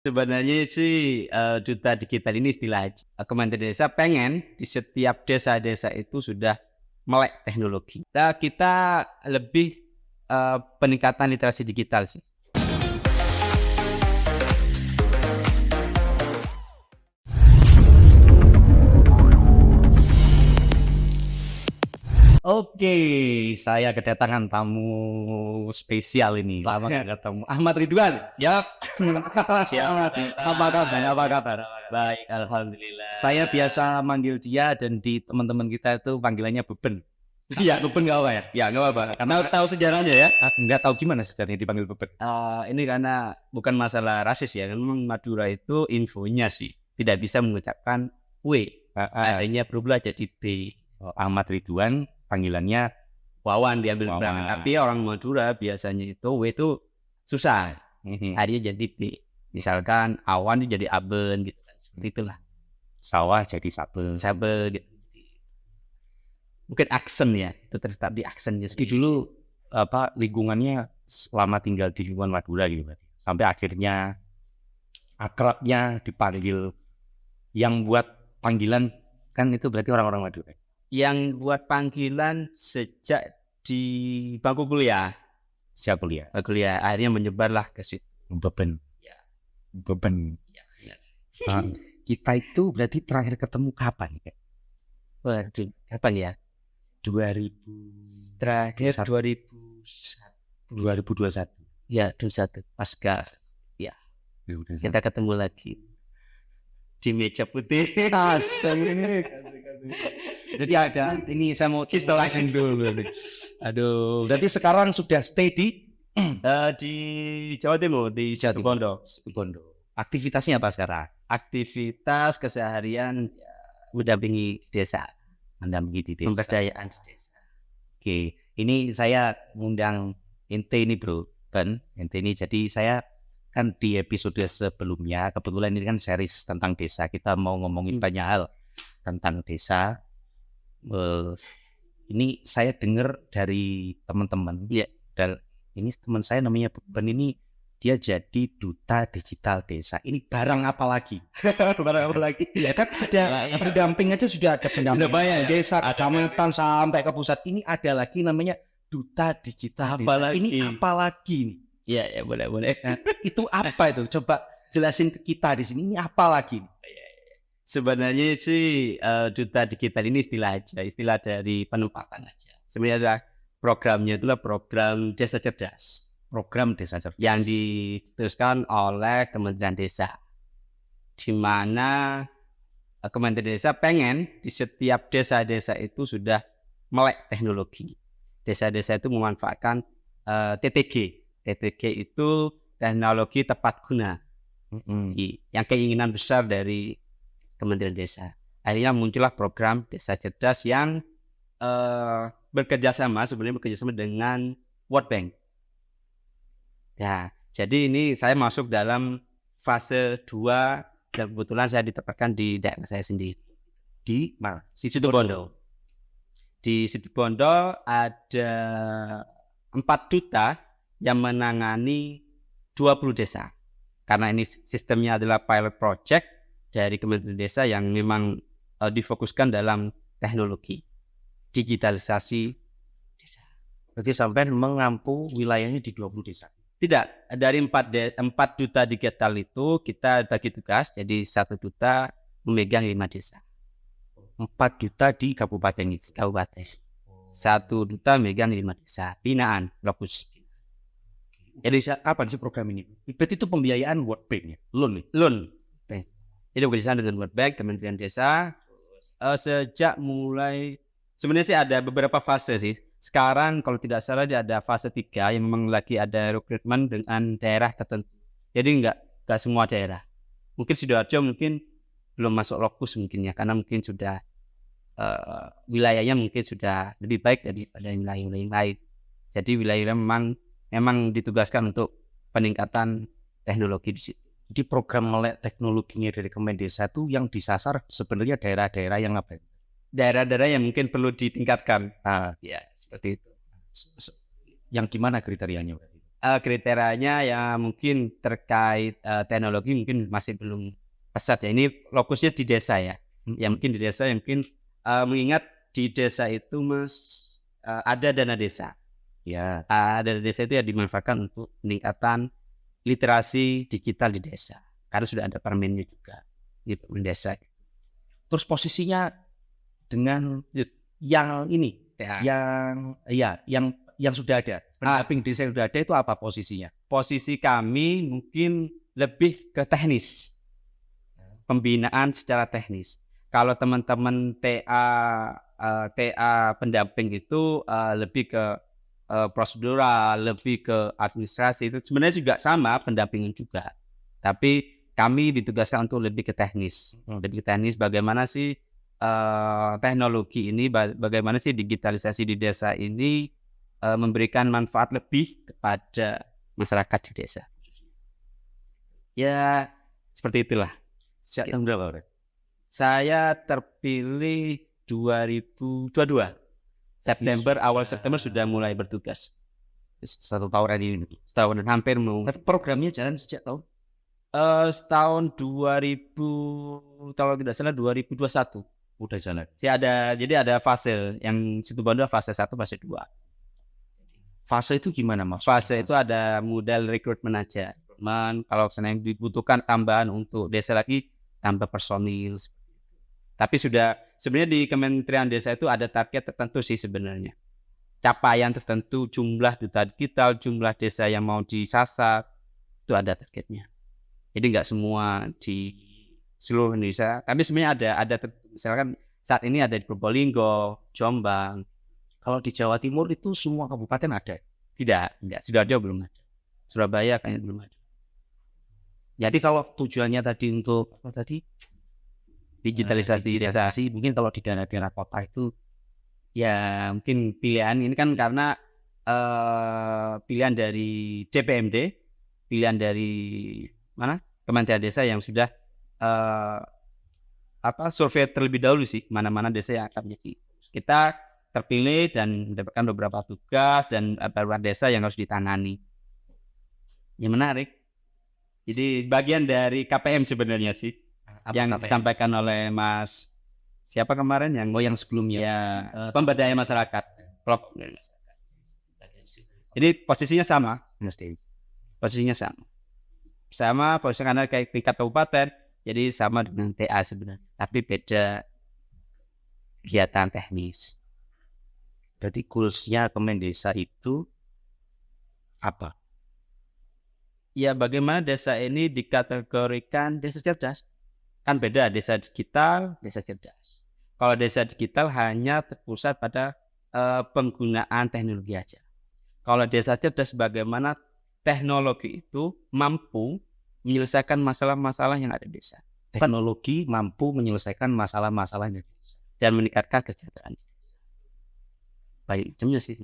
Sebenarnya sih, duta digital ini istilah aja. Kementerian Desa pengen di setiap desa-desa itu sudah melek teknologi. Nah, kita lebih, peningkatan literasi digital sih. Oke, saya kedatangan tamu spesial ini. Lama nggak ketemu. Ahmad Ridwan, siap? Siap. Apa kabar? Apa kabar? Baik, alhamdulillah. Saya biasa manggil dia dan di teman-teman kita itu panggilannya Beben. Iya, Beben nggak apa ya? Ya nggak apa-apa. Karena tahu sejarahnya ya? Nggak tahu gimana sejarahnya dipanggil Beben. Ini karena bukan masalah rasis ya. Memang Madura itu infonya sih tidak bisa mengucapkan W. Akhirnya berubah jadi B. Ahmad Ridwan, panggilannya Wawan diambil belakang. Tapi orang Madura biasanya itu W itu susah. Akhirnya jadi B. Misalkan awan itu jadi aben gitu kan. Seperti itulah. Sawah jadi sabe. Sabe gitu. Mungkin aksen ya, itu terletak di aksennya sendiri. Dulu lingkungannya selama tinggal di lingkungan Madura gitu berarti. Sampai akhirnya akrabnya dipanggil, yang buat panggilan kan itu berarti orang-orang Madura. Yang buat panggilan sejak di bangku kuliah. Sejak kuliah. Kuliah akhirnya menyebarlah ke situ. Beben. Ya. Beben. Ya. Kita itu berarti terakhir ketemu kapan ya? Waduh, kapan ya? 2000 terakhir 2021. Ya, 21 pasca. Ya. Kita ketemu lagi di meja putih. Asik. Jadi ada ini saya mau historisin dulu. Aduh, berarti sekarang sudah stay di Jawa Timur, di Situbondo. Aktivitasnya apa sekarang? Aktivitas keseharian ya, mendampingi desa. Mendampingi di desa. Pemberdayaan di desa. Oke, ini saya ngundang ente ini bro, kan? Ente ini jadi saya kan di episode sebelumnya, kebetulan ini kan series tentang desa, kita mau ngomongin banyak hal tentang desa. Ini saya dengar dari teman-teman, ya, dan ini teman saya namanya Beben ini, dia jadi duta digital desa. Ini barang apa lagi? Barang apa lagi? Ya kan ada pendamping aja sudah ada pendamping desa, kecamatan sampai ke pusat. Ini ada lagi namanya duta digital desa. Ini apa lagi nih? Ya boleh. Nah, itu apa itu? Coba jelasin ke kita di sini. Ini apa lagi? Sebenarnya sih duta digital ini istilah aja, istilah dari penempatan aja. Sebenarnya programnya itulah program Desa Cerdas. Program Desa Cerdas yang diteruskan oleh Kementerian Desa, di mana Kementerian Desa pengen di setiap desa-desa itu sudah melek teknologi. Desa-desa itu memanfaatkan TTG. TTG itu teknologi tepat guna. Yang keinginan besar dari Kementerian Desa. Akhirnya muncullah program Desa Cerdas yang bekerjasama dengan World Bank. Ya, jadi ini saya masuk dalam fase 2 dan kebetulan saya ditempatkan di daerah saya sendiri. Di mana? Situbondo. Di Situbondo ada 4 duta yang menangani 20 desa. Karena ini sistemnya adalah pilot project dari Kementerian Desa yang memang difokuskan dalam teknologi digitalisasi desa. Berarti sampai mengampu wilayahnya di 20 desa. Tidak, dari 4 duta digital itu kita bagi tugas, jadi 1 duta memegang 5 desa. 4 duta di kabupaten itu. 1 duta memegang 5 desa. Binaan, lokus. Jadi kapan sih program ini? Berarti itu pembiayaan World Bank ya? Loan. Itu bekerjasama dengan World Bank, Kementerian Desa. Sejak mulai, sebenarnya sih ada beberapa fase sih. Sekarang kalau tidak salah ada fase 3 yang memang lagi ada rekrutmen dengan daerah tertentu. Jadi enggak semua daerah. Mungkin Sidoarjo mungkin belum masuk lokus mungkin ya, karena mungkin sudah wilayahnya mungkin sudah lebih baik daripada wilayah lain. Jadi wilayah memang ditugaskan untuk peningkatan teknologi di situ. Jadi program melek teknologinya dari Kementerian Desa itu yang disasar sebenarnya daerah-daerah yang apa? Daerah-daerah yang mungkin perlu ditingkatkan. Ya seperti itu. Yang gimana kriterianya? kriterianya yang mungkin terkait teknologi mungkin masih belum pesat ya. Ini lokusnya di desa ya. Ya mungkin di desa yang mungkin mengingat di desa itu ada dana desa. Ya. Dana desa itu ya dimanfaatkan untuk peningkatan literasi digital di desa. Karena sudah ada permennya juga di desa. Terus posisinya dengan yang ini, yang sudah ada, pendamping desa yang sudah ada itu apa posisinya? Posisi kami mungkin lebih ke teknis, pembinaan secara teknis. Kalau teman-teman TA pendamping itu lebih ke prosedural, lebih ke administrasi, itu sebenarnya juga sama pendampingan juga. Tapi kami ditugaskan untuk lebih ke teknis, bagaimana sih teknologi ini, bagaimana sih digitalisasi di desa ini memberikan manfaat lebih kepada masyarakat di desa. Ya seperti itulah. Sejak tahun berapa? Saya terpilih 2022 September, awal September sudah mulai bertugas. 1 tahun ini, setahun dan hampir mau. Tapi programnya jalan sejak tahun? Setahun 2000, kalau tidak salah 2021 udah jalan. Jadi ada fase yang situ Bondo, fase 1, fase 2. Fase itu gimana Mas? Fase itu ada model rekrutmen aja. Kalau seandainya dibutuhkan tambahan untuk desa lagi, tambah personil. Tapi sebenarnya di Kementerian Desa itu ada target tertentu sih sebenarnya. Capaian tertentu, jumlah duta digital, jumlah desa yang mau disasar, itu ada targetnya. Jadi nggak semua di seluruh Indonesia. Tapi sebenarnya ada misalkan saat ini ada di Probolinggo, Jombang. Kalau di Jawa Timur itu semua kabupaten ada? Tidak. Sidoarjo belum ada. Surabaya kayaknya belum ada. Jadi kalau tujuannya tadi untuk digitalisasi desa, mungkin kalau di daerah-daerah kota itu ya mungkin pilihan ini kan karena pilihan dari DPMD, pilihan dari Kementerian Desa yang sudah survei terlebih dahulu sih mana-mana desa yang akan menjadi. Kita terpilih dan mendapatkan beberapa tugas dan beberapa desa yang harus ditangani. Yang menarik. Jadi bagian dari KPM sebenarnya sih yang disampaikan oleh Mas siapa kemarin yang sebelumnya ya, pemberdayaan masyarakat. Jadi posisinya sama, posisinya karena kayak tingkat kabupaten, jadi sama dengan TA sebenarnya, tapi beda kegiatan teknis. Berarti goals-nya Kemendesa itu apa? Ya bagaimana desa ini dikategorikan desa cerdas. Kan beda desa digital, desa cerdas. Kalau desa digital hanya terpusat pada penggunaan teknologi aja. Kalau desa cerdas bagaimana teknologi itu mampu menyelesaikan masalah-masalah yang ada di desa. Teknologi mampu menyelesaikan masalah-masalah yang ada di desa dan meningkatkan kesejahteraan di desa. Baik, jamnya sih.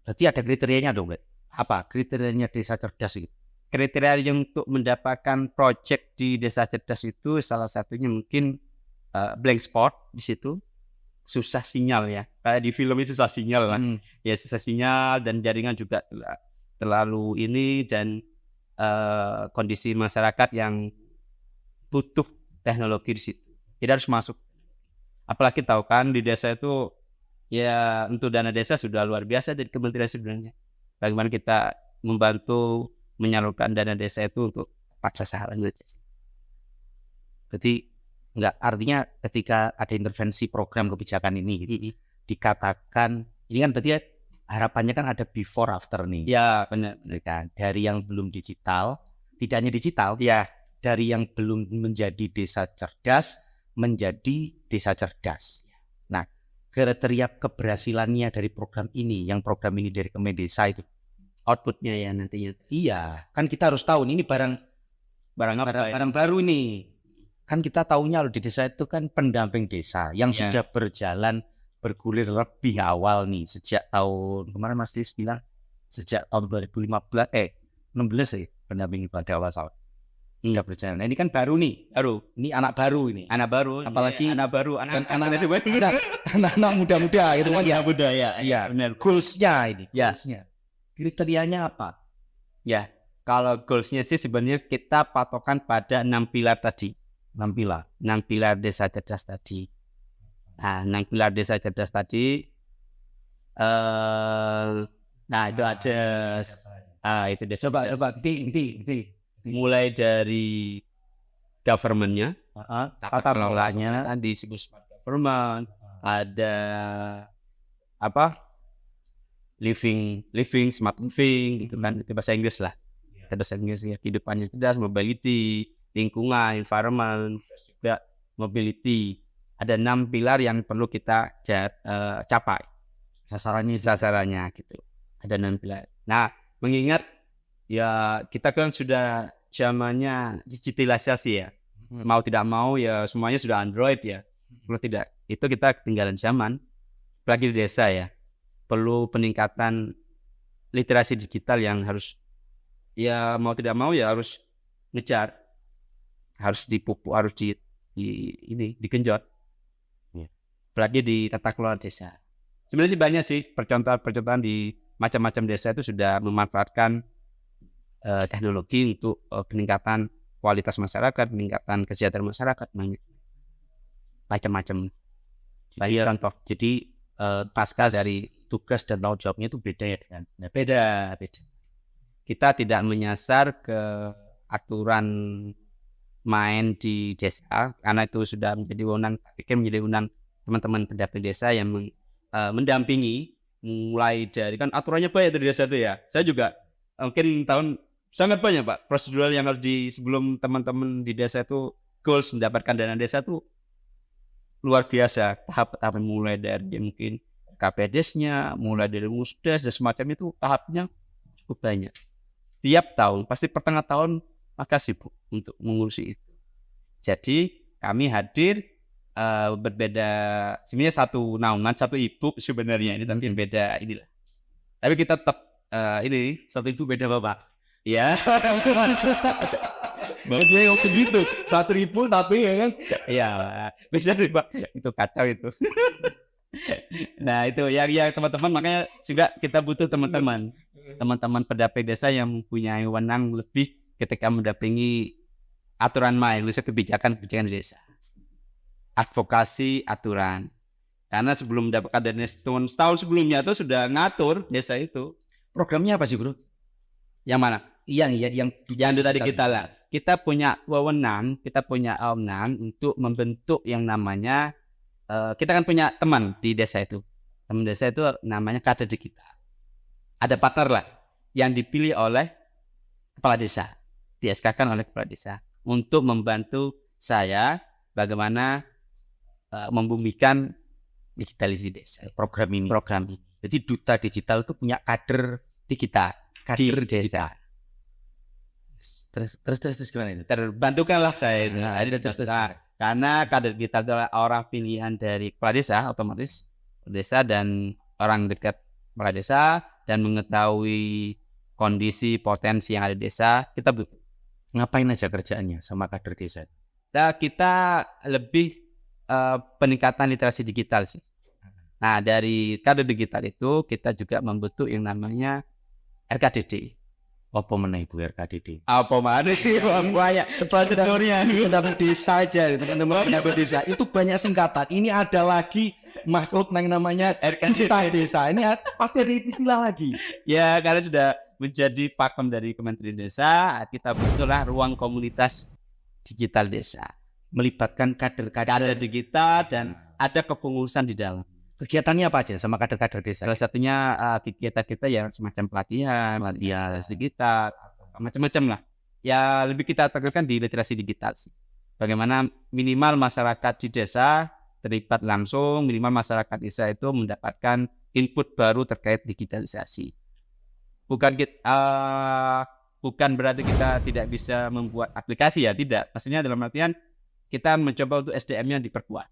Berarti ada kriterianya dong, apa kriterianya desa cerdas itu? Kriteria yang untuk mendapatkan project di desa cerdas itu salah satunya mungkin blank spot di situ, susah sinyal ya. Kayak di film itu susah sinyal kan. Ya susah sinyal dan jaringan juga terlalu ini dan kondisi masyarakat yang butuh teknologi di situ. Jadi harus masuk. Apalagi tahu kan di desa itu ya untuk dana desa sudah luar biasa dari kementerian sebenarnya. Bagaimana kita membantu menyalurkan dana desa itu untuk tepat sasaran gitu. Jadi enggak artinya ketika ada intervensi program kebijakan ini dikatakan ini kan berarti harapannya kan ada before after nih. Ya benar kan. Dari yang belum digital, tidak hanya digital, ya dari yang belum menjadi desa cerdas menjadi desa cerdas. Nah, kriteria keberhasilannya dari program ini, yang program ini dari Kemendesa itu outputnya ya nantinya. Iya, kan kita harus tahu ini barang baru ini. Kan kita tahunya di desa itu kan pendamping desa yang sudah berjalan bergulir lebih awal nih sejak tahun kemarin Mas Dis bilang sejak tahun 2015 16 sih pendamping pada awal tahun. Sudah berjalan. Nah, ini kan baru nih, ini anak baru ini. Anak baru, apalagi anak baru, anak itu anak muda-muda gitu kan ya muda ya. Iya, benar. Goals-nya ini, ya. Goals-nya. Kriterianya apa? Ya, kalau goals-nya sih sebenarnya kita patokan pada 6 pilar tadi. 6 pilar. 6 pilar desa cerdas tadi. Nah, 6 pilar desa cerdas tadi, nah itu ada, itu desa. Coba Mulai dari government-nya, tata kelolanya, tadi disebut smart government, ada apa? Living smart living gitu kan, itu bahasa Inggris lah. Bahasa Inggris ya, kehidupannya cerdas, mobility, lingkungan, environment, juga mobility. Ada 6 pilar yang perlu kita capai sasarannya gitu. Ada 6 pilar. Nah, mengingat ya kita kan sudah zamannya digitalisasi ya. Mau tidak mau ya semuanya sudah Android ya. Kalau tidak, itu kita ketinggalan zaman. Apalagi di desa ya. Perlu peningkatan literasi digital yang harus, ya mau tidak mau ya harus ngejar, harus dipupuk, harus digenjot. Apalagi di tata kelola desa. Sebenarnya sih banyak sih percontohan di macam-macam desa itu sudah memanfaatkan teknologi untuk peningkatan kualitas masyarakat, peningkatan kesejahteraan masyarakat, banyak macam-macam. Banyak contoh. Jadi pasca dari tugas dan tanggung jawabnya itu beda ya dengan beda. Kita tidak menyasar ke aturan main di desa karena itu sudah menjadi wewenang, menjadi wewenang teman-teman pendamping desa yang mendampingi, mulai dari kan aturannya banyak di desa itu ya. Saya juga mungkin sangat banyak Pak prosedural yang harus sebelum teman-teman di desa itu goals mendapatkan dana desa itu luar biasa. Tahap mulai dari mungkin KPDes-nya, mulai dari Musdes dan semacam itu, tahapnya cukup banyak. Setiap tahun, pasti pertengahan tahun maka sibuk untuk mengurusi itu. Jadi kami hadir berbeda, sebenarnya satu naungan, satu ibu sebenarnya ini, tapi beda inilah. Tapi kita tetap ini satu ibu beda bapak. Ya. Dia ngomong gitu, 1.000 tapi ya kan? Iya, bisa nih Pak. Itu kacau itu. Nah itu yang teman-teman, makanya juga kita butuh teman-teman pendamping desa yang mempunyai wewenang lebih ketika mendampingi aturan main, misalnya kebijakan di desa, advokasi aturan. Karena sebelum mendapatkan dana setahun sebelumnya itu sudah ngatur desa itu. Programnya apa sih bro? Yang mana? Yang itu tadi kita lah. Kita punya wewenang, untuk membentuk yang namanya, kita kan punya teman di desa itu. Teman desa itu namanya kader digital. Ada partner lah yang dipilih oleh kepala desa, di-SK-kan oleh kepala desa untuk membantu saya bagaimana membumikan digitalisasi desa. Program ini. Jadi duta digital itu punya kader digital, kader desa. Terus gimana itu? Terbantukanlah saya itu. Karena kader digital itu adalah orang pilihan dari kepala desa, otomatis desa dan orang dekat kepala desa dan mengetahui kondisi potensi yang ada di desa. Kita ngapain aja kerjaannya sama kader desa? Nah, kita lebih peningkatan literasi digital sih. Nah, dari kader digital itu kita juga membentuk yang namanya RKDD. Apa mana Ibu RKDD? Apa mana sih banyak prosedurnya pendamping desa aja, teman-teman pendamping desa itu banyak singkatan. Ini ada lagi makhluk yang namanya RKDD desa. Ini pasti ada istilah lagi. Ya, karena sudah menjadi pakem dari Kementerian Desa, kita bentuklah ruang komunitas digital desa, melibatkan kader-kader digital dan ada kepengurusan di dalam. Kegiatannya apa aja sama kader-kader desa? Salah satunya kegiatan kita yang semacam pelatihan digital, macam-macam lah. Ya lebih kita tekankan di literasi digital sih. Bagaimana minimal masyarakat di desa terlibat langsung, minimal masyarakat desa itu mendapatkan input baru terkait digitalisasi. Bukan berarti kita tidak bisa membuat aplikasi ya, tidak. Maksudnya dalam artian kita mencoba untuk SDM-nya diperkuat.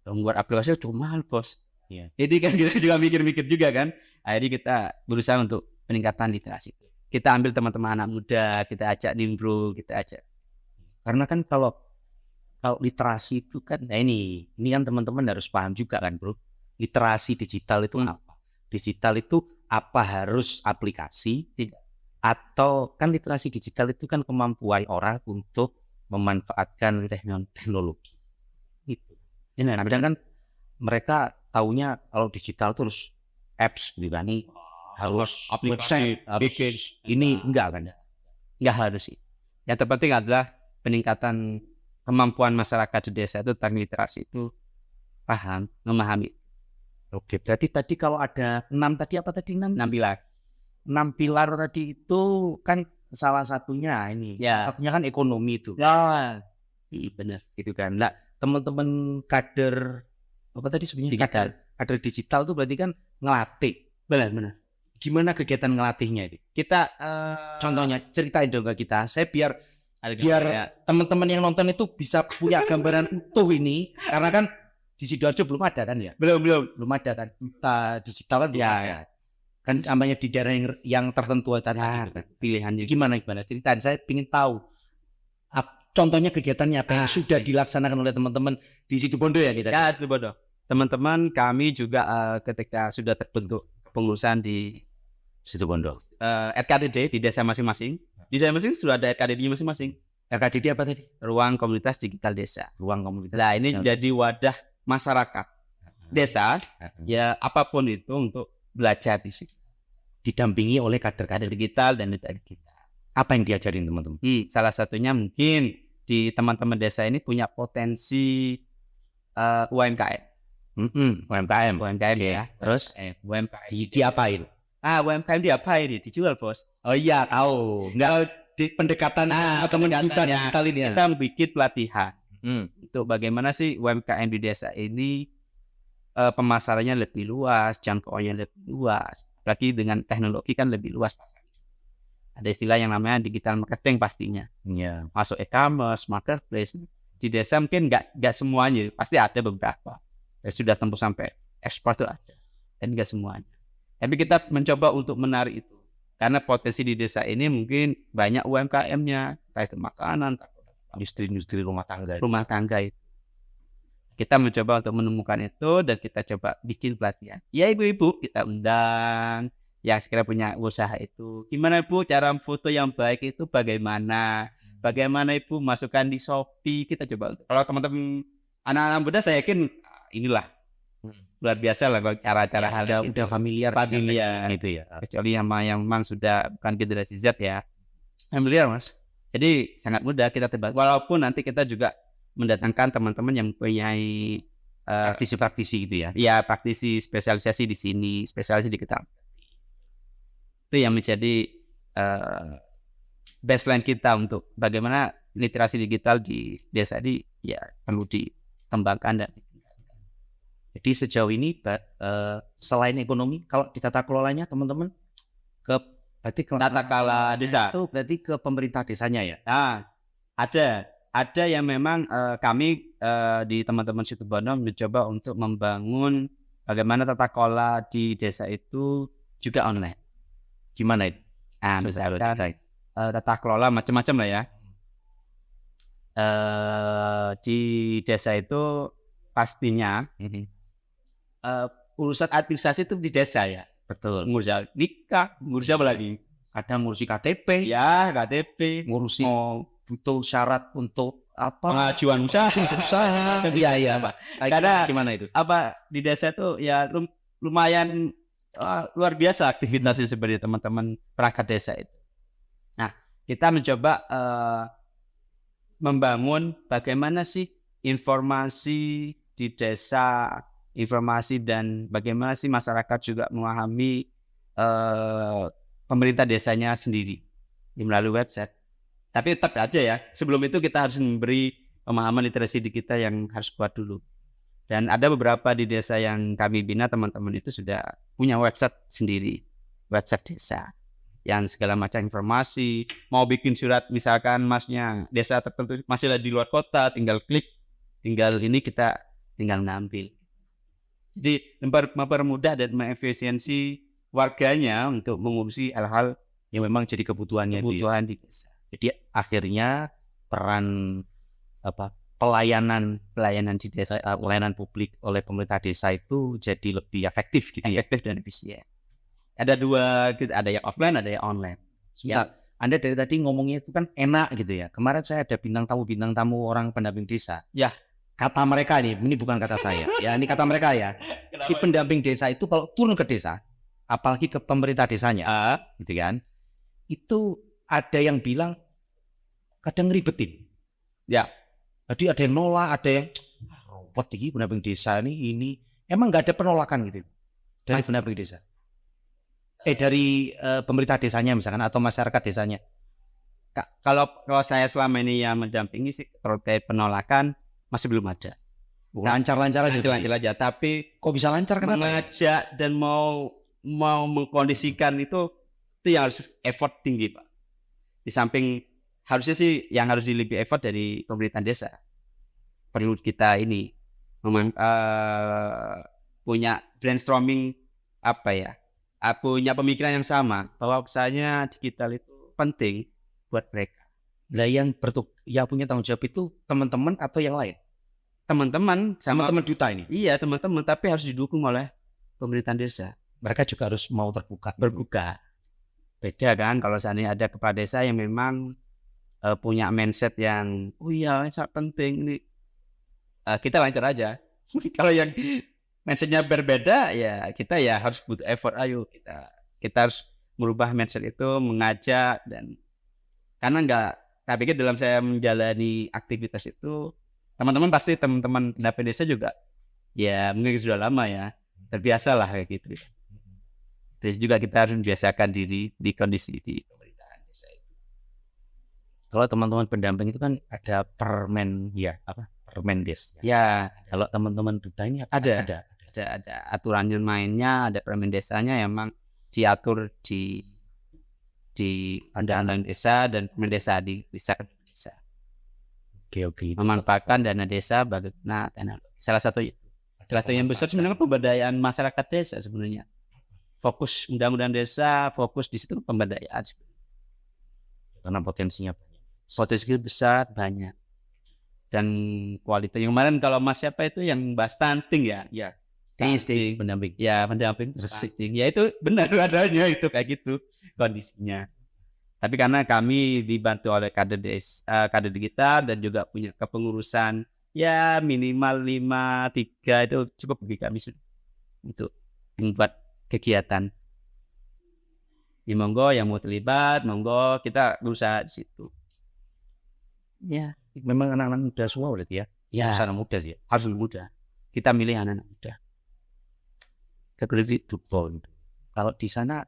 Membuat aplikasi itu mahal bos. Iya. Jadi kan kita juga mikir-mikir juga kan. Akhirnya kita berusaha untuk peningkatan literasi. Kita ambil teman-teman anak muda, kita ajak nimbrung, kita ajak. Karena kan kalau literasi itu kan, nah ini kan teman-teman harus paham juga kan bro. Literasi digital itu apa? Digital itu apa harus aplikasi? Tidak. Atau kan literasi digital itu kan kemampuan orang untuk memanfaatkan teknologi. Gitu. Kadang kan mereka taunya kalau digital terus apps gitu kan. Harus aplikasi, website, harus ini enggak kan? Nggak harus sih. Yang terpenting adalah peningkatan kemampuan masyarakat di desa itu tentang literasi itu paham, memahami. Oke, berarti tadi kalau ada 6 tadi apa tadi 6? 6 pilar. 6 pilar tadi itu kan salah satunya ini. Ya. Salah satunya kan ekonomi itu. Ya, benar. Gitu kan. Nah, teman-teman kader apa tadi sebenarnya kader digital tuh berarti kan ngelatih. Benar. Gimana kegiatan ngelatihnya ini? Kita contohnya ceritain dong ke kita. Saya biar teman-teman yang nonton itu bisa punya gambaran utuh ini, karena kan di Sidoarjo belum ada kan ya? Belum ada kan. Duta digital kan belum ada. Kan namanya di daerah yang tertentu tadi pilihannya. Gimana ceritain? Saya ingin tahu. Contohnya kegiatannya apa yang sudah dilaksanakan oleh teman-teman di Situbondo ya kita? Ya, Situbondo. Teman-teman kami juga ketika sudah terbentuk kepengurusan di Situbondo, RKDD di desa masing-masing. Di desa masing-masing sudah ada RKDD masing-masing. RKDD apa tadi? Ruang Komunitas Digital Desa. Ruang Komunitas. Nah, ini jadi wadah masyarakat desa ya apapun itu untuk belajar di sini. Didampingi oleh kader-kader digital dan literasi digital. Apa yang diajarin teman-teman? Salah satunya mungkin di teman-teman desa ini punya potensi UMKM. UMKM ya. Terus UMKM diapain? UMKM diapain? Dijual, Bos. Oh iya, tahu. Enggak di pendekatan digital ini ya. Kita bikin pelatihan. Untuk bagaimana sih UMKM di desa ini pemasarannya lebih luas, jangkauannya lebih luas. Apalagi dengan teknologi kan lebih luas pasarnya. Ada istilah yang namanya digital marketing pastinya. Yeah. Masuk e-commerce, marketplace. Di desa mungkin nggak semuanya, pasti ada beberapa. Sudah tembus sampai ekspor tuh ada, dan nggak semuanya. Tapi kita mencoba untuk menarik itu, karena potensi di desa ini mungkin banyak UMKM-nya, entah itu makanan, industri rumah tangga itu. Kita mencoba untuk menemukan itu dan kita coba bikin pelatihan. Ya ibu-ibu kita undang yang sekiranya punya usaha itu. Gimana Ibu cara foto yang baik itu bagaimana? Bagaimana Ibu masukkan di Shopee? Kita coba. Kalau teman-teman anak-anak muda saya yakin inilah luar biasa lah cara-cara hal yang udah familiar itu ya. Kecuali yang memang sudah bukan generasi Z ya. Familiar Mas. Jadi sangat mudah kita tebak. Walaupun nanti kita juga mendatangkan teman-teman yang mempunyai praktisi-praktisi gitu ya. Ya, praktisi spesialisasi di sini, spesialisasi di kita. Itu yang menjadi baseline kita untuk bagaimana literasi digital di desa ini ya perlu dikembangkan dan jadi sejauh ini selain ekonomi, kalau di tata kelolanya teman-teman berarti tata kelola desa itu berarti ke pemerintah desanya ya? Nah, ada yang memang kami di teman-teman Situbondo mencoba untuk membangun bagaimana tata kelola di desa itu juga online. Gimana itu? Misalkan tata kelola macam-macam lah ya. Di desa itu pastinya urusan administrasi itu di desa ya. Betul. Ngurus nikah, ngurus apa lagi? Kadang ngurusi KTP. Ya, KTP. Ngurusi butuh syarat untuk apa? Pengajuan usaha. Iya, Pak. Karena gimana itu? Apa di desa itu ya lumayan luar biasa aktivitasnya sebenarnya teman-teman perangkat desa itu. Nah, kita mencoba membangun bagaimana sih informasi di desa, informasi dan bagaimana sih masyarakat juga memahami pemerintah desanya sendiri melalui website. Tapi tetap aja ya, sebelum itu kita harus memberi pemahaman literasi di kita yang harus kuat dulu. Dan ada beberapa di desa yang kami bina, teman-teman itu sudah punya website sendiri, website desa. Yang segala macam informasi, mau bikin surat misalkan masnya desa tertentu masih di luar kota, tinggal klik, tinggal ini kita tinggal ngambil. Jadi mempermudah dan mengefisiensi warganya untuk mengurusi hal-hal yang memang jadi kebutuhan di desa. Jadi akhirnya peran pelayanan di desa, pelayanan publik oleh pemerintah desa itu jadi lebih efektif gitu ya. Efektif dan efisien. Ada dua, ada yang offline, ada yang online. Ya, Anda dari tadi ngomongnya itu kan enak gitu ya. Kemarin saya ada bintang tamu orang pendamping desa. Ya. Kata mereka ini bukan kata saya. Ya, ini kata mereka ya. Si pendamping desa itu kalau turun ke desa, apalagi ke pemerintah desanya, gitu kan, itu ada yang bilang kadang ngeribetin. Ya. Jadi ada yang nolak, ada yang robot tinggi pendamping desa ini. Emang nggak ada penolakan gitu dari pendamping desa. Dari pemerintah desanya misalkan atau masyarakat desanya. Kalau saya selama ini yang mendampingi sih terkait penolakan masih belum ada. Lancar-lancar aja. Lancar aja. Tapi kok bisa lancar? Kenapa? Mengajak dan mau mengkondisikan itu yang harus effort tinggi, Pak. Di samping harusnya sih yang harus lebih effort dari pemerintah desa. Perlu kita ini punya brainstorming punya pemikiran yang sama bahwa misalnya digital itu penting buat mereka. Nah, yang punya tanggung jawab itu teman-teman atau yang lain? Teman-teman duta ini. Iya, teman-teman, tapi harus didukung oleh pemerintah desa. Mereka juga harus mau terbuka. Beda kan kalau seandainya ada kepala desa yang memang punya mindset yang sangat penting ini. Kita lancar aja. Kalau yang mindsetnya berbeda ya kita ya harus butuh effort. Ayo kita harus merubah mindset itu, mengajak dan karena saya pikir dalam saya menjalani aktivitas itu teman-teman pendamping desa juga ya mungkin sudah lama ya terbiasa lah kayak gitu. Terus juga kita harus membiasakan diri di kondisi di pemerintahan desa itu. Kalau teman-teman pendamping itu kan ada permen des. Ya, kalau teman-teman duta ini ada aturannya mainnya, ada permen desanya yang memang diatur di undang-undang desa dan permen desa di desa. Oke. Memanfaatkan dana desa bagaimana salah satu itu. Salah yang besar sebenarnya pemberdayaan masyarakat desa sebenarnya. Fokus undang-undang desa, fokus di situ pemberdayaan. Karena potensinya banyak. Potensi besar banyak. Dan kualitas yang kemarin kalau Mas siapa itu yang bahas stunting ya. Stunting pendamping. Ya, pendamping stunting. Ya itu benar adanya itu kayak gitu kondisinya. Tapi karena kami dibantu oleh kader digital dan juga punya kepengurusan ya minimal 5-3 itu cukup bagi kami untuk membuat kegiatan. Ya monggo yang mau terlibat, monggo kita berusaha di situ. Ya, memang anak-anak muda semua berarti ya. Ya, anak muda sih. Harus muda. Kita milih anak-anak muda. Kalau di sana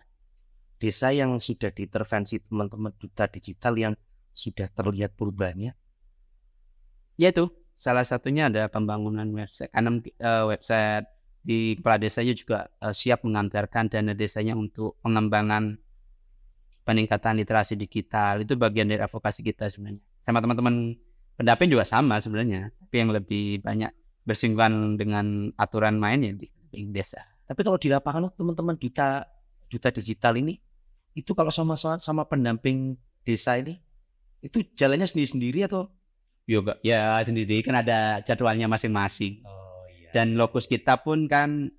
desa yang sudah diintervensi teman-teman duta digital yang sudah terlihat perubahannya? Yaitu salah satunya ada pembangunan website. Karena website di kepala desanya juga siap mengantarkan dana desanya untuk pengembangan peningkatan literasi digital. Itu bagian dari advokasi kita sebenarnya. Sama teman-teman pendamping juga sama sebenarnya, tapi yang lebih banyak bersinggungan dengan aturan mainnya di desa. Tapi kalau di lapangan teman-teman duta digital ini itu kalau sama pendamping desa ini itu jalannya sendiri-sendiri atau yoga? Ya sendiri, kan ada jadwalnya masing-masing. Iya. Dan lokus kita pun kan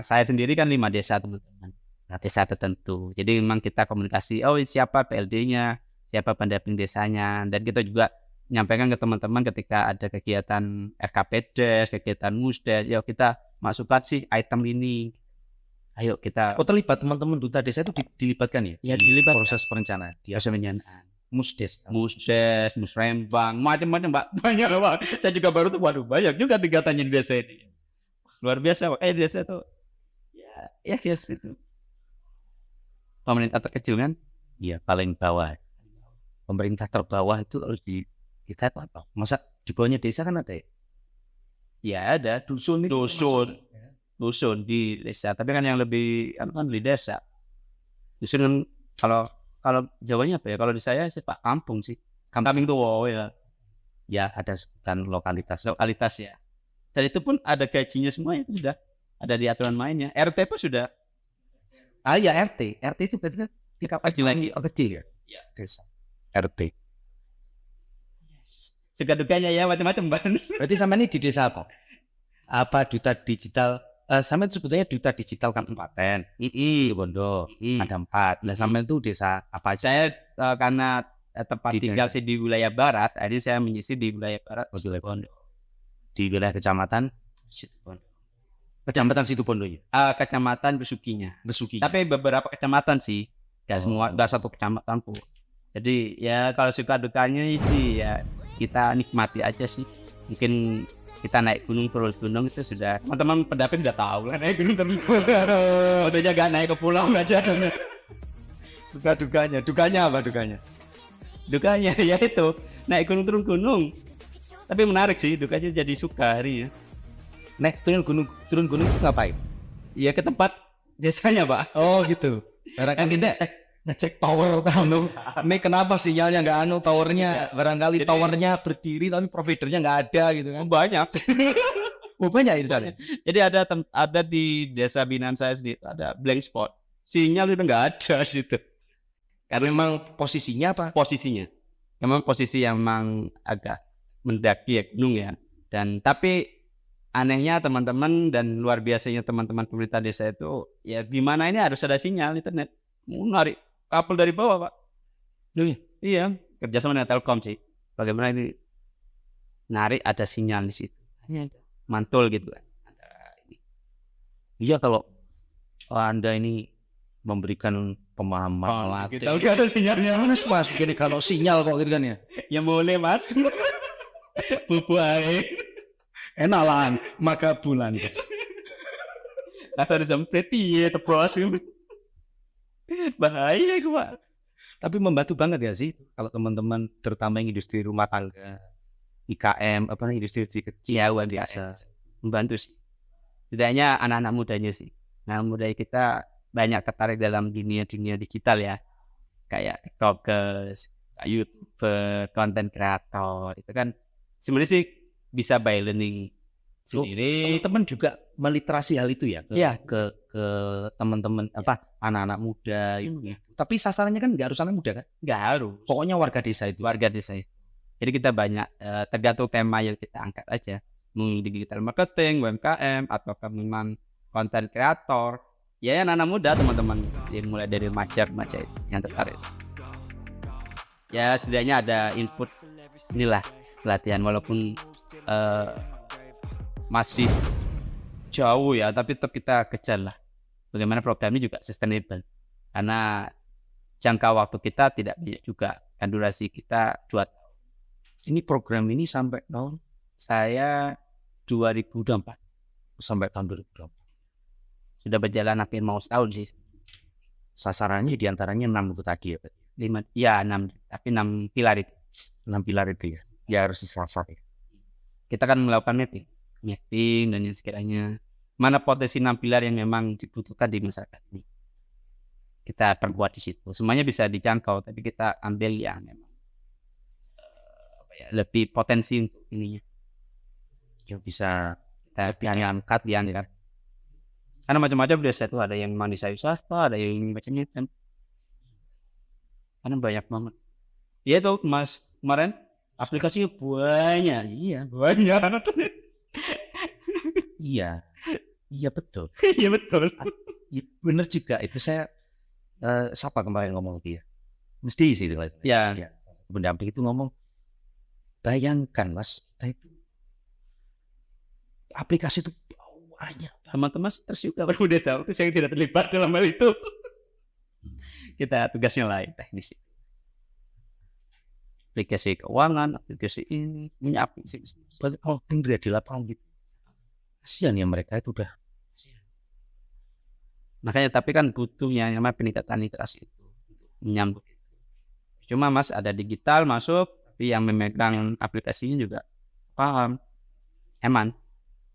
saya sendiri kan 5 desa teman-teman. Desa tertentu. Jadi memang kita komunikasi, siapa PLD-nya, siapa pendamping desanya, dan kita juga menyampaikan ke teman-teman ketika ada kegiatan RKPdes, kegiatan Musdes, yuk kita masukkan sih item ini. Ayo kita. Terlibat teman-teman duta desa itu dilibatkan ya? Ya dilibat proses perencanaan. Musdes, Musrembang, macam-macam Mbak. Banyak Pak. Saya juga baru tuh banyak juga tingkatannya di desa ini. Luar biasa Pak. Desa tuh ya gitu. Pemerintah terkecil kan? Iya, paling bawah. Pemerintah terbawah itu harus kita apa? Masa di bawahnya desa kan ada ya? Ya ada dusun di desa. Tapi kan yang lebih kan di desa. Dusun kan kalau Jawanya apa ya? Kalau di saya sih Pak kampung sih. Kampung tuh ya. Ya ada sebutan lokalitas ya. Dan itu pun ada gajinya semua itu sudah ada di aturan mainnya. RT pun sudah. Ya RT itu berarti tingkat kecil lagi. Kecil ya? Ya. Desa. RT. Suka dukanya ya macam-macam Mbak. Berarti sama ini di desa apa? Apa duta digital Sampean sebetulnya duta digital kabupaten II. Bondo II. ada 4. Nah, sampean itu desa apa aja? Saya karena tempat Di tinggal daerah. sih di wilayah barat, akhirnya saya menyisir di wilayah barat. Situbondo. Di wilayah kecamatan Situbondo. Kecamatan Situbondo ya. Kecamatan Besukinya. Besuki. Tapi beberapa kecamatan sih, nggak semua, nggak satu kecamatan pun. Jadi ya kalau suka dukanya sih ya kita nikmati aja sih. Mungkin kita naik gunung turun gunung itu sudah teman-teman pendaping udah tahu lah naik gunung turun gunung. Udah gak naik ke pulau aja. Suka dukanya apa dukanya? Dukanya ya itu naik gunung turun gunung. Tapi menarik sih, dukanya jadi suka hari ya. Nek turun gunung itu ngapain? Ya ke tempat desanya Pak. Oh gitu. Barangkali ngecek tower anu. Nek kenapa sinyalnya nggak anu towernya? Barangkali towernya berdiri tapi providernya nggak ada gitu kan? Banyak. Oh banyak di sana. Jadi ada di desa binaan saya sendiri ada blank spot. Sinyal udah nggak ada situ. Karena memang posisinya apa? Posisinya. Memang posisi yang memang agak mendaki ya gunung ya. Dan tapi anehnya teman-teman dan luar biasanya teman-teman pemerintah desa itu ya di mana ini harus ada sinyal internet. Mau narik kabel dari bawah Pak. Iya, kerjasama dengan Telkom sih. Bagaimana ini narik ada sinyal di situ. Hanya mantul gitu kan. Iya kalau Anda ini memberikan pemahaman Kita udah ada sinyalnya mas gini kalau sinyal kok gitu kan ya? Ya boleh Mas. Bubu air. Enak lah, maka bulan. Asal disemprit piye tepros. Bahaya itu Pak. Tapi membantu banget ya sih kalau teman-teman terutama yang industri rumah tangga, IKM, apa nih industri kecil. Iya, luar biasa. Membantu sih. Setidaknya anak-anak mudanya sih. Anak muda kita banyak tertarik dalam dunia digital ya. Kayak TikTokers, YouTuber, content creator. Itu kan sebenarnya sih bisa by learning sendiri. Teman-teman juga meliterasi hal itu ya ke teman-teman apa anak-anak muda itu. Tapi sasarannya kan nggak harus anak muda kan? Nggak harus. Pokoknya warga desa itu. Warga desa itu. Jadi kita banyak tergantung tema yang kita angkat aja. Digital marketing, UMKM, atau memang content creator. Ya anak-anak muda teman-teman yang mulai dari remaja yang tertarik. Ya setidaknya ada input inilah pelatihan walaupun masih jauh ya, tapi tetap kita kejar lah. Bagaimana program ini juga sustainable. Karena jangka waktu kita tidak banyak juga. Dan durasi kita 2 tahun. Ini program ini sampai tahun? Saya 2024. Sampai tahun 2024. Sudah berjalan hampir mau setahun sih. Sasarannya diantaranya 6 itu tadi ya? 5, ya 6, tapi 6 pilar itu. 6 pilar itu ya? Ya harus disasar ya? Kita kan melakukan mapping dan yang sekiranya mana potensi 6 pilar yang memang dibutuhkan di masyarakat ini. Kita perbuat di situ. Semuanya bisa dijangkau, tapi kita ambil yang memang lebih potensi untuk ininya. Yang bisa Kita diangkat. Karena macam-macam desa itu ada yang manis sayur swasta, ada yang macam-macam. Karena banyak banget. Iya tuh Mas, kemarin aplikasinya banyak. Iya, banyak. Iya betul. Iya betul. Ya, bener juga itu saya siapa kemarin ngomong dia mesti sih Ya. Pendamping itu ngomong bayangkan mas kita itu aplikasi itu banyak Teman-teman terus juga desa itu saya tidak terlibat dalam hal itu. Kita tugasnya lain teknis. Aplikasi keuangan, aplikasi ini punya aplikasi. kalau tinggal di lapangan gitu kasihan ya mereka itu udah. Makanya tapi kan butuhnya namanya peningkatan literasi itu menyambut. Cuma Mas ada digital masuk, tapi yang memegang aplikasinya juga paham,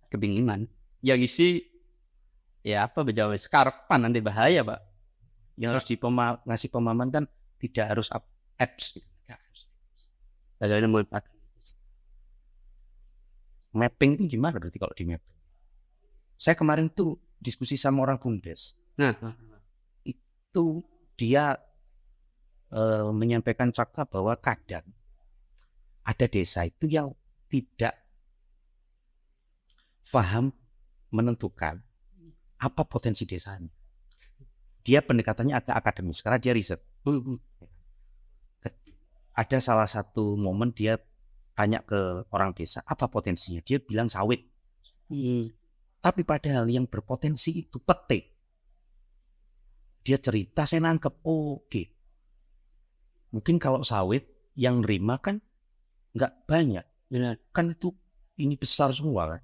kebingungan. Yang isi ya apa berjauh skarpan nanti bahaya Pak. Yang harus ngasih pemahaman kan tidak harus apps gitu. Bagaimana memanfaatkan mapping itu gimana berarti kalau di mapping? Saya kemarin tuh diskusi sama orang Bumdes. Nah, itu dia menyampaikan fakta bahwa kadang ada desa itu yang tidak paham menentukan apa potensi desanya. Dia pendekatannya agak akademis karena dia riset. Ada salah satu momen dia tanya ke orang desa, apa potensinya? Dia bilang sawit. Tapi padahal yang berpotensi itu petik. Dia cerita, saya nangkep, oke. Mungkin kalau sawit yang nerima kan nggak banyak. Kan itu ini besar semua kan.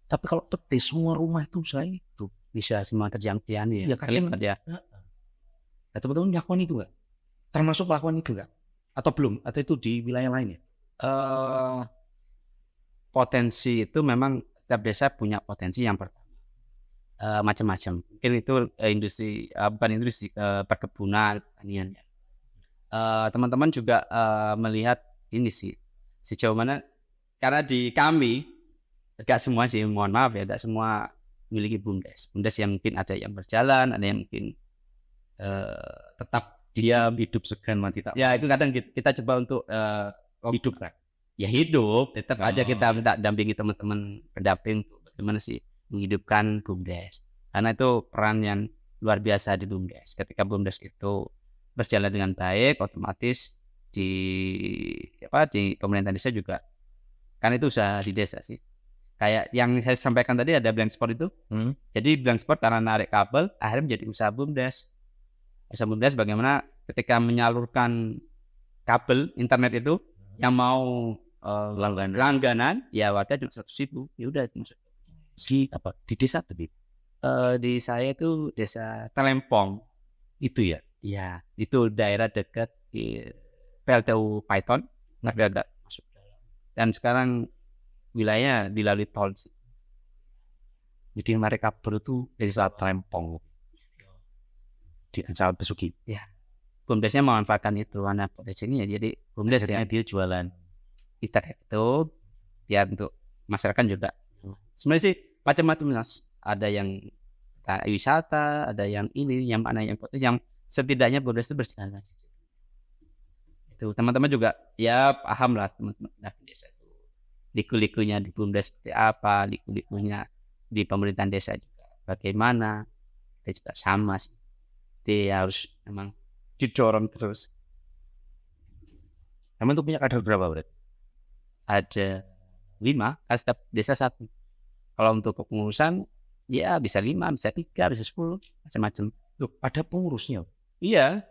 Tapi kalau petik semua rumah itu saya itu Bisa semua terjangkauan ya. Iya, kan ya. Nah, teman-teman melakukan itu nggak? Termasuk melakukan itu nggak? Atau belum? Atau itu di wilayah lain ya? Potensi itu memang setiap desa punya potensi yang pertama macam-macam. Mungkin itu industri bukan industri perkebunan, pertanian. Teman-teman juga melihat ini sih sejauh mana, karena di kami enggak semua sih, mohon maaf ya, enggak semua memiliki BUMDes. BUMDes yang mungkin ada yang berjalan, ada yang mungkin tetap Dia hidup segan mati tak. ya itu kadang kita coba untuk Hidup kan? ya hidup, tetap aja kita minta dampingi teman-teman pendamping untuk bagaimana sih menghidupkan BUMDes, karena itu peran yang luar biasa di BUMDes. Ketika BUMDes itu berjalan dengan baik, otomatis di pemerintahan desa juga kan itu usaha di desa sih. Kayak yang saya sampaikan tadi ada blank spot itu. Jadi blank spot karena narik kabel akhirnya menjadi usaha BUMDes. Usaha BUMDes bagaimana ketika menyalurkan kabel internet itu yang mau langganan ya warga cuma 100.000, ya udah masuk. Di desa tadi? Di saya itu desa Telempong Itu ya? ya, itu daerah dekat di PLTU Python, agak masuk dalam. Dan sekarang wilayahnya dilalui tol sih. Jadi yang narik kabel itu dari saat Telempong di Ancol Besuki. Ya, BUMDesnya memanfaatkan itu karena potensinya. Jadi BUMDes ya dia jualan internet itu biar untuk masyarakat juga. Sebenarnya sih macam-macam Mas. Ada yang wisata, ada yang ini, yang mana yang potensi, yang setidaknya BUMDes itu berjalan. Itu teman-teman juga ya paham lah, teman-teman desa itu liku-likunya di BUMDes seperti apa, liku-likunya di pemerintahan desa juga bagaimana. Kita juga sama sih. Dia harus memang didorong terus. Emang tuh punya kader berapa berarti? Ada 5, kan setiap desa 1. Kalau untuk kepengurusan ya bisa 5, bisa 3, bisa 10, macam-macam. Loh, ada pengurusnya? Iya,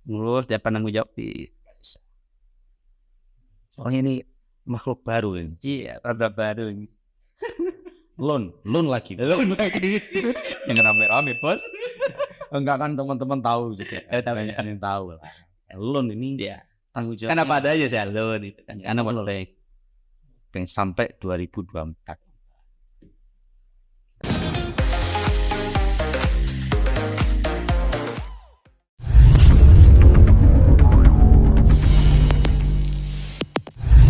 ngurus dan penanggung jawab di desa. Soalnya ini makhluk baru ini. Iya, rada baru ini. Loan lagi. Yang rame-rame bos. Enggak kan teman-teman tahu juga. Banyak yang tahu. Loan ini Iya. tanggung jawab. Kan apa adanya sih loan itu kan. Karena mau pengen sampai 2024.